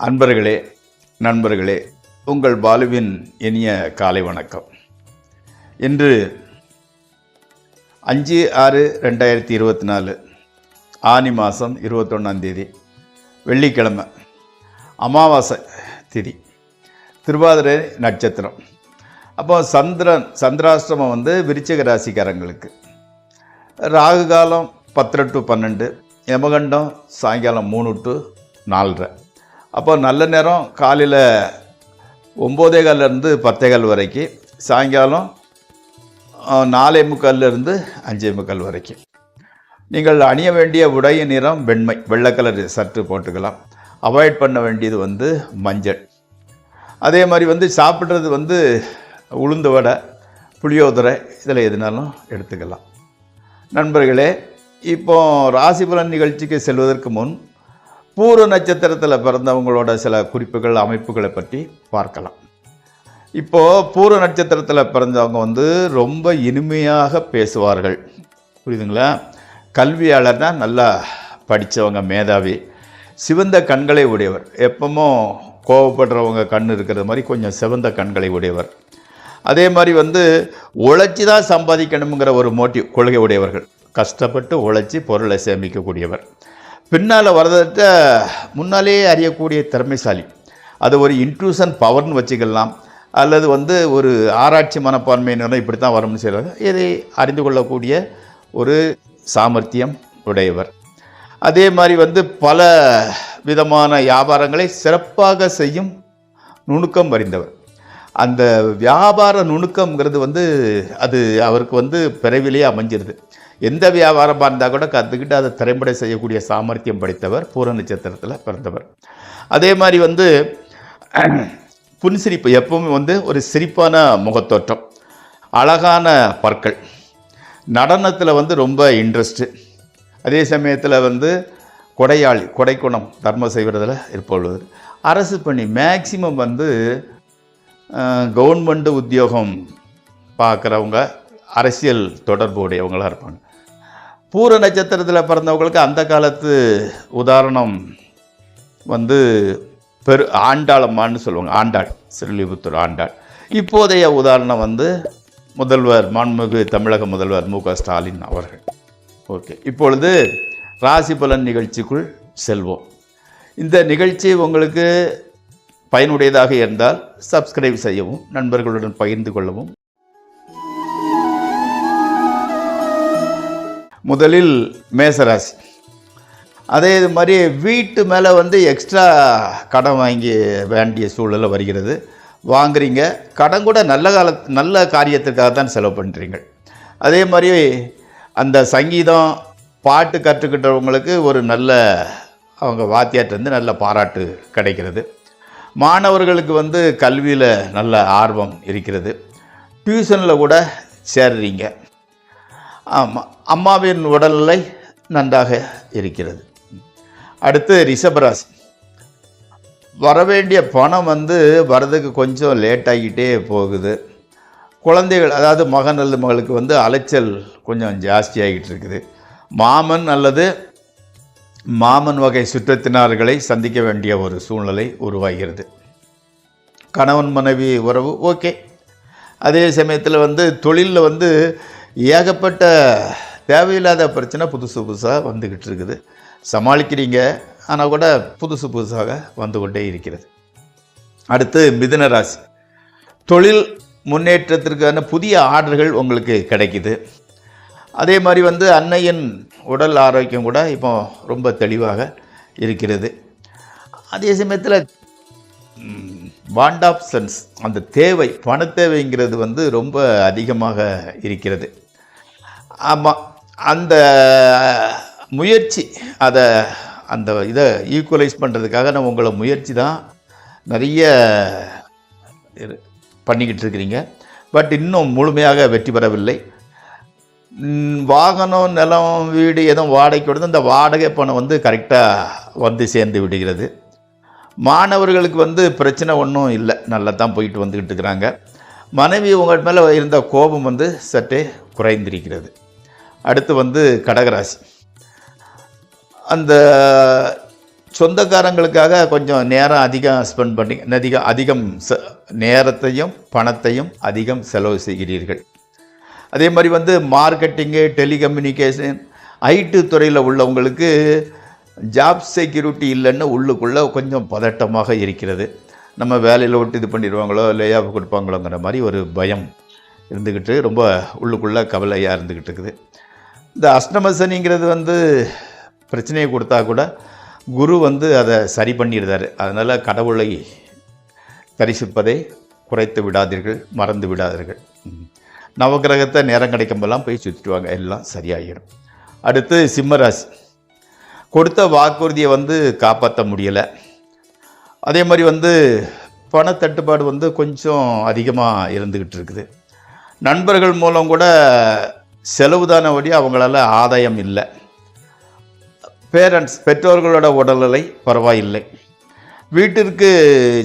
அன்பர்களே, நண்பர்களே, உங்கள் பாலுவின் இனிய காலை வணக்கம். இன்று 5/6/2024 ஆனி மாதம் 21 வெள்ளிக்கிழமை, அமாவாசை திதி, திருவாதிரை நட்சத்திரம். அப்போ சந்திராஷ்டிரமம் விருச்சிக ராசிக்காரங்களுக்கு. ராகு காலம் 10 to 12, யமகண்டம் சாயங்காலம் 3 to 4:30. அப்போ நல்ல நேரம் காலையில் 9:15 10:15 வரைக்கும், சாயங்காலம் 4:45 5:45 வரைக்கும். நீங்கள் அணிய வேண்டிய உடைய நிறம் வெண்மை, வெள்ளை கலர் சற்று போட்டுக்கலாம். அவாய்ட் பண்ண வேண்டியது மஞ்சள். அதே மாதிரி சாப்பிட்றது உளுந்து வடை, புளியோதரை, இதில் எதுனாலும் எடுத்துக்கலாம். நண்பர்களே, இப்போ ராசி பலன் நிகழ்ச்சிக்கு செல்வதற்கு முன் பூர நட்சத்திரத்தில் பிறந்தவங்களோட சில குறிப்புகள், அமைப்புகளை பற்றி பார்க்கலாம். இப்போது பூர நட்சத்திரத்தில் பிறந்தவங்க ரொம்ப இனிமையாக பேசுவார்கள். புரியுதுங்களா? கல்வியாளர்னா நல்லா படித்தவங்க, மேதாவி, சிவந்த கண்களை உடையவர். எப்பவும் கோவப்படுறவங்க கண் இருக்கிறது மாதிரி கொஞ்சம் சிவந்த கண்களை உடையவர். அதே மாதிரி உழைச்சி தான் சம்பாதிக்கணுங்கிற ஒரு மோட்டிவ், கொள்கை உடையவர்கள். கஷ்டப்பட்டு உழைச்சி பொருளை சேமிக்கக்கூடியவர். பின்னால் வரத முன்னாலே அறியக்கூடிய திறமைசாலி. அது ஒரு இன்ட்ரூஷன் பவர்னு வச்சுக்கலாம், அல்லது ஒரு ஆராய்ச்சி மனப்பான்மையினர் இப்படி தான் வரும்னு செய்கிறாங்க. இதை அறிந்து கொள்ளக்கூடிய ஒரு சாமர்த்தியம் உடையவர். அதே மாதிரி பல விதமான வியாபாரங்களை சிறப்பாக செய்யும் நுணுக்கம் அறிந்தவர். அந்த வியாபார நுணுக்கம்ங்கிறது அது அவருக்கு பிறவிலேயே அமைஞ்சிருது. எந்த வியாபாரமாக இருந்தால் கூட கற்றுக்கிட்டு அதை திறம்பட செய்யக்கூடிய சாமர்த்தியம் படைத்தவர் பூர நட்சத்திரத்தில் பிறந்தவர். அதே மாதிரி புன்சிரிப்பு, எப்பவும் ஒரு சிரிப்பான முகத்தோற்றம், அழகான பற்கள், நடனத்தில் ரொம்ப இன்ட்ரெஸ்ட்டு. அதே சமயத்தில் கொடையாளி, கொடைக்குணம், தர்மம் செய்வதில் இருப்பவர். அரசு பணி மேக்சிமம் கவர்மெண்ட் உத்தியோகம் பார்க்குறவங்க, அரசியல் தொடர்பு உடையவங்களாக இருப்பாங்க. பூர நட்சத்திரத்தில் பிறந்தவங்களுக்கு அந்த காலத்து உதாரணம் ஆண்டாளம்மான்னு சொல்லுவாங்க. ஆண்டாள், ஸ்ரீலிபுத்தூர் ஆண்டாள். இப்போதைய உதாரணம் முதல்வர், மாண்புமிகு தமிழக முதல்வர் மு க ஸ்டாலின் அவர்கள். ஓகே, இப்பொழுது ராசி பலன் நிகழ்ச்சிக்குள் செல்வோம். இந்த நிகழ்ச்சி உங்களுக்கு பயனுடையதாக இருந்தால் சப்ஸ்கிரைப் செய்யவும், நண்பர்களுடன் பகிர்ந்து கொள்ளவும். முதலில் மேசராசி. அதே இது மாதிரி வீட்டு மேலே எக்ஸ்ட்ரா கடன் வாங்கி வேண்டிய சூழலில் வருகிறது. வாங்குறீங்க, கடன் கூட நல்ல காரியத்திற்காக தான் செலவு பண்ணுறீங்க. அதே மாதிரி அந்த சங்கீதம், பாட்டு கற்றுக்கிட்டவங்களுக்கு ஒரு நல்ல அவங்க வாத்தியார்ட்டேருந்து நல்ல பாராட்டு கிடைக்கிறது. மாணவர்களுக்கு கல்வியில் நல்ல ஆர்வம் இருக்கிறது. டியூஷனில் கூட சேர்றீங்க. ஆமாம், அம்மாவின் உடல்நிலை நன்றாக இருக்கிறது. அடுத்து ரிஷபராசி. வரவேண்டிய பணம் வரதுக்கு கொஞ்சம் லேட் ஆகிட்டே போகுது. குழந்தைகள், அதாவது மகன் அல்லது மகளுக்கு அலைச்சல் கொஞ்சம் ஜாஸ்தி ஆகிட்டு இருக்குது. மாமன் அல்லது மாமன் வகை சுற்றத்தினர்களை சந்திக்க வேண்டிய ஒரு சூழ்நிலை உருவாகிறது. கணவன் மனைவி உறவு ஓகே. அதே சமயத்தில் தொழிலில் ஏகப்பட்ட தேவையில்லாத பிரச்சனை புதுசாக வந்துக்கிட்டு இருக்குது. சமாளிக்கிறீங்க, ஆனால் கூட புதுசாக வந்து கொண்டே இருக்கிறது. அடுத்து மிதுன ராசி. தொழில் முன்னேற்றத்திற்கான புதிய ஆர்டர்கள் உங்களுக்கு கிடைக்குது. அதே மாதிரி அன்னையின் உடல் ஆரோக்கியம் கூட இப்போ ரொம்ப தெளிவாக இருக்கிறது. அதே சமயத்தில் பாண்ட் ஆஃப் சென்ஸ், அந்த தேவை, பண தேவைங்கிறது ரொம்ப அதிகமாக இருக்கிறது. ஆமாம், அந்த முயற்சி, அந்த இதை ஈக்குவலைஸ் பண்ணுறதுக்காக நம்ம உங்களை முயற்சி தான் நிறைய பண்ணிக்கிட்டு இருக்கிறீங்க. பட் இன்னும் முழுமையாக வெற்றி பெறவில்லை. வாகனம், நிலம், வீடு எதுவும் வாடகைக்கு விடுது, அந்த வாடகை பணம் கரெக்டாக சேர்ந்து விடுகிறது. மாணவர்களுக்கு பிரச்சனை ஒன்றும் இல்லை, நல்லா தான் போயிட்டு வந்துக்கிட்டு இருக்கிறாங்க. மனைவி உங்கள் மேலே இருந்த கோபம் சற்றே குறைந்திருக்கிறது. அடுத்து கடகராசி. அந்த சொந்தக்காரங்களுக்காக கொஞ்சம் நேரம் அதிகம் ஸ்பெண்ட் பண்ணி அதிகம் நேரத்தையும் பணத்தையும் அதிகம் செலவு செய்கிறீர்கள். அதே மாதிரி வந்து மார்க்கெட்டிங்கு, டெலிகம்யூனிகேஷன், ஐடி துறையில் உள்ளவங்களுக்கு ஜாப் செக்யூரிட்டி இல்லைன்னு உள்ளுக்குள்ளே கொஞ்சம் பதட்டமாக இருக்கிறது. நம்ம வேலையில் விட்டு இது பண்ணிடுவாங்களோ, லேஆஃப் கொடுப்பாங்களோங்கிற மாதிரி ஒரு பயம் இருந்துக்கிட்டு ரொம்ப உள்ளுக்குள்ளே கவலையாக இருந்துக்கிட்டு இருக்குது. இந்த அஷ்டம சனிங்கிறது வந்து பிரச்சனையை கொடுத்தா கூட குரு வந்து அதை சரி பண்ணிடுறாரு. அதனால் கடவுளை தரிசிப்பதை குறைத்து விடாதீர்கள், மறந்து விடாதீர்கள். நவகிரகத்தை நேரம் கிடைக்கும்போதெல்லாம் போய் சுற்றிடுவாங்க, எல்லாம் சரியாகிடும். அடுத்து சிம்மராசி. கொடுத்த வாக்குறுதியை வந்து காப்பாற்ற முடியலை. அதே மாதிரி வந்து பணத்தட்டுப்பாடு வந்து கொஞ்சம் அதிகமாக இருந்துக்கிட்டு இருக்குது. நண்பர்கள் மூலம் கூட செலவு தானே ஒழிய அவங்களால ஆதாயம் இல்லை. பெற்றோர்களோட உடல்நிலை பரவாயில்லை. வீட்டிற்கு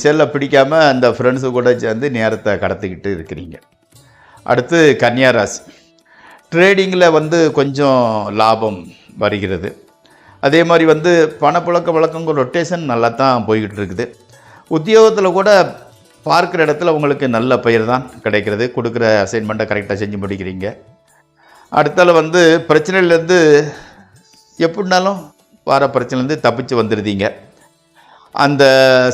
செல்ல பிடிக்காமல் அந்த ஃப்ரெண்ட்ஸு கூட சேர்ந்து நேரத்தை கடத்திக்கிட்டு இருக்கிறீங்க. அடுத்து கன்னியாராசி. ட்ரேடிங்கில் வந்து கொஞ்சம் லாபம் வருகிறது. அதே மாதிரி வந்து பணப்புழக்க வழக்கங்கள் ரொட்டேஷன் நல்லா தான் போய்கிட்டு இருக்குது. உத்தியோகத்தில் கூட பார்க்குற இடத்துல உங்களுக்கு நல்ல பெயர் தான் கிடைக்கிறது. கொடுக்குற அசைன்மெண்ட்டை கரெக்டாக செஞ்சு முடிக்கிறீங்க. அடுத்தால வந்து பிரச்சனையிலேருந்து எப்படினாலும் வர பிரச்சனைலேருந்து தப்பிச்சு வந்துடுதீங்க. அந்த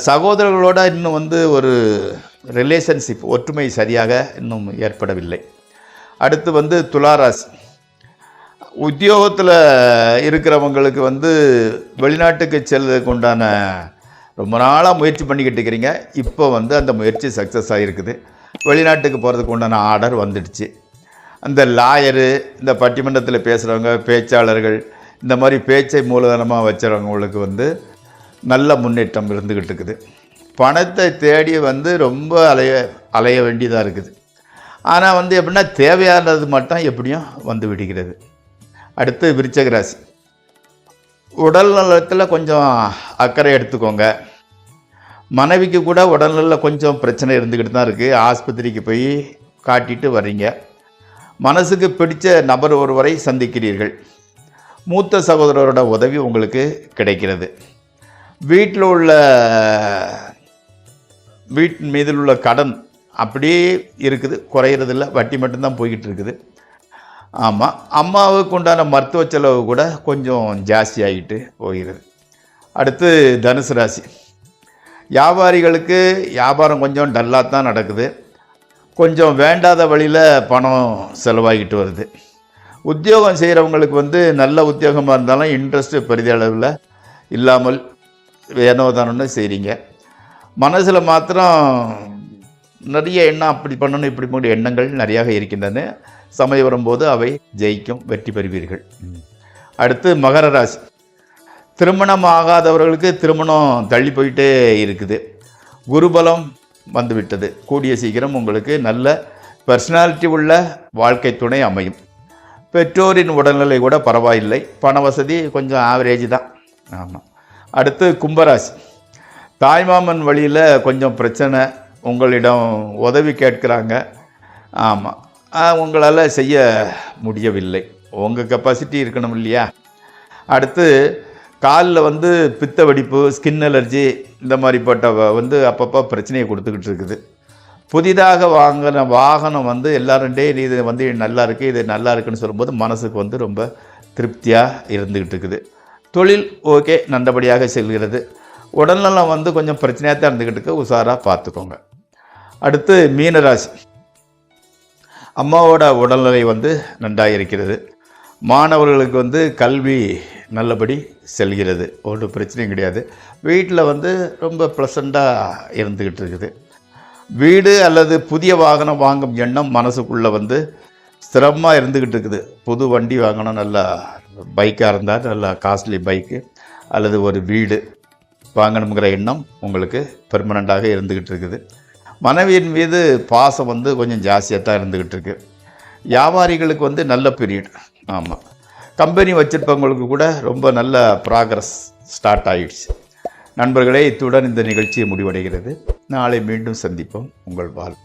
சகோதரர்களோட இன்னும் வந்து ஒரு ரிலேஷன்ஷிப், ஒற்றுமை சரியாக இன்னும் ஏற்படவில்லை. அடுத்து வந்து துளாராசி. உத்தியோகத்தில் இருக்கிறவங்களுக்கு வந்து வெளிநாட்டுக்கு செல்வதற்கு உண்டான ரொம்ப நாளாக முயற்சி பண்ணிக்கிட்டு இருக்கிறீங்க. இப்போ வந்து அந்த முயற்சி சக்ஸஸ் ஆகிருக்குது. வெளிநாட்டுக்கு போகிறதுக்கு உண்டான ஆர்டர் வந்துடுச்சு. அந்த லாயரு, இந்த பட்டிமன்றத்தில் பேசுகிறவங்க, பேச்சாளர்கள், இந்த மாதிரி பேச்சை மூலதனமாக வச்சுறவங்களுக்கு வந்து நல்ல முன்னேற்றம் இருந்துக்கிட்டு இருக்குது. பணத்தை தேடி வந்து ரொம்ப அலைய வேண்டியதாக இருக்குது. ஆனால் வந்து எப்படின்னா தேவையானது மட்டும் எப்படியும் வந்து விடுகிறது. அடுத்து விருச்சிக ராசி. உடல் நலத்தில் கொஞ்சம் அக்கறை எடுத்துக்கோங்க. மனைவிக்கு கூட உடல்நல கொஞ்சம் பிரச்சனை இருந்துக்கிட்டு தான் இருக்குது. ஆஸ்பத்திரிக்கு போய் காட்டிட்டு வர்றீங்க. மனசுக்கு பிடித்த நபர் ஒருவரை சந்திக்கிறீர்கள். மூத்த சகோதரரோட உதவி உங்களுக்கு கிடைக்கிறது. வீட்டில் உள்ள வீட்டின் மீதில் உள்ள கடன் அப்படியே இருக்குது, குறையிறதில்ல, வட்டி மட்டும்தான் போய்கிட்டு இருக்குது. ஆமாம், அம்மாவுக்கு உண்டான மருத்துவ செலவு கூட கொஞ்சம் ஜாஸ்தி ஆகிட்டு போகிறது. அடுத்து தனுசு ராசி. வியாபாரிகளுக்கு வியாபாரம் கொஞ்சம் டல்லாக தான் நடக்குது. கொஞ்சம் வேண்டாத வழியில் பணம் செலவாகிட்டு வருது. உத்தியோகம் செய்கிறவங்களுக்கு வந்து நல்ல உத்தியோகமாக இருந்தாலும் இன்ட்ரெஸ்ட்டு பெரிதளவில் இல்லாமல் ஏனோதானோன்னு செய்கிறீங்க. மனசில் மாத்திரம் நிறைய எண்ணம், அப்படி பண்ணணும் இப்படி பண்ணணும் எண்ணங்கள் நிறையாக இருக்கின்றன. சமயம் வரும்போது அவை ஜெயிக்கும், வெற்றி பெறுவீர்கள். அடுத்து மகர ராசி. திருமணம் ஆகாதவர்களுக்கு திருமணம் தள்ளி போயிட்டே இருக்குது. குருபலம் வந்துவிட்டது. கூடிய சீக்கிரம் உங்களுக்கு நல்ல பர்சனாலிட்டி உள்ள வாழ்க்கை துணை அமையும். பெற்றோரின் உடல்நிலை கூட பரவாயில்லை. பண வசதி கொஞ்சம் ஆவரேஜ் தான். ஆமாம். அடுத்து கும்பராசி. தாய்மாமன் வழியில் கொஞ்சம் பிரச்சனை, உங்களிடம் உதவி கேட்குறாங்க. ஆமாம், உங்களால் செய்ய முடியவில்லை. உங்கள் கெப்பாசிட்டி இருக்கணும் இல்லையா. அடுத்து காலில் வந்து பித்த வெடிப்பு, ஸ்கின் அலர்ஜி, இந்த மாதிரிப்பட்ட வந்து அப்பப்போ பிரச்சனையை கொடுத்துக்கிட்டு இருக்குது. புதிதாக வாங்கின வாகனம் வந்து எல்லாரும் இது வந்து நல்லா இருக்குது, இது நல்லா இருக்குன்னு சொல்லும்போது மனசுக்கு வந்து ரொம்ப திருப்தியாக இருந்துக்கிட்டு இருக்குது. தொழில் ஓகே, நல்லபடியாக செல்கிறது. உடல்நலம் வந்து கொஞ்சம் பிரச்சனையாக தான் இருந்துக்கிட்டு இருக்கு, உஷாராக பார்த்துக்கோங்க. அடுத்து மீனராசி. அம்மாவோட உடல்நிலை வந்து நன்றாக இருக்கிறது. மாணவர்களுக்கு வந்து கல்வி நல்லபடி செல்கிறது, ஒன்றும் பிரச்சனையும் கிடையாது. வீட்டில் வந்து ரொம்ப ப்ளசண்ட்டாக இருந்துக்கிட்டு இருக்குது. வீடு அல்லது புதிய வாகனம் வாங்கும் எண்ணம் மனசுக்குள்ளே வந்து சிரமமாக இருந்துக்கிட்டு இருக்குது. புது வண்டி வாங்கணும், நல்லா பைக்காக இருந்தால் நல்லா காஸ்ட்லி பைக்கு அல்லது ஒரு வீடு வாங்கணுங்கிற எண்ணம் உங்களுக்கு பெர்மனண்ட்டாக இருந்துக்கிட்டு இருக்குது. மனைவியின் மீது பாசம் வந்து கொஞ்சம் ஜாஸ்தியாக தான் இருந்துக்கிட்டு இருக்குது. வியாபாரிகளுக்கு வந்து நல்ல பீரியட். ஆமாம், கம்பெனி வச்சுருப்பவங்களுக்கு கூட ரொம்ப நல்ல ப்ராக்ரஸ் ஸ்டார்ட் ஆகிடுச்சு. நண்பர்களே, இத்துடன் இந்த நிகழ்ச்சி முடிவடைகிறது. நாளை மீண்டும் சந்திப்போம். உங்கள் வாழ்.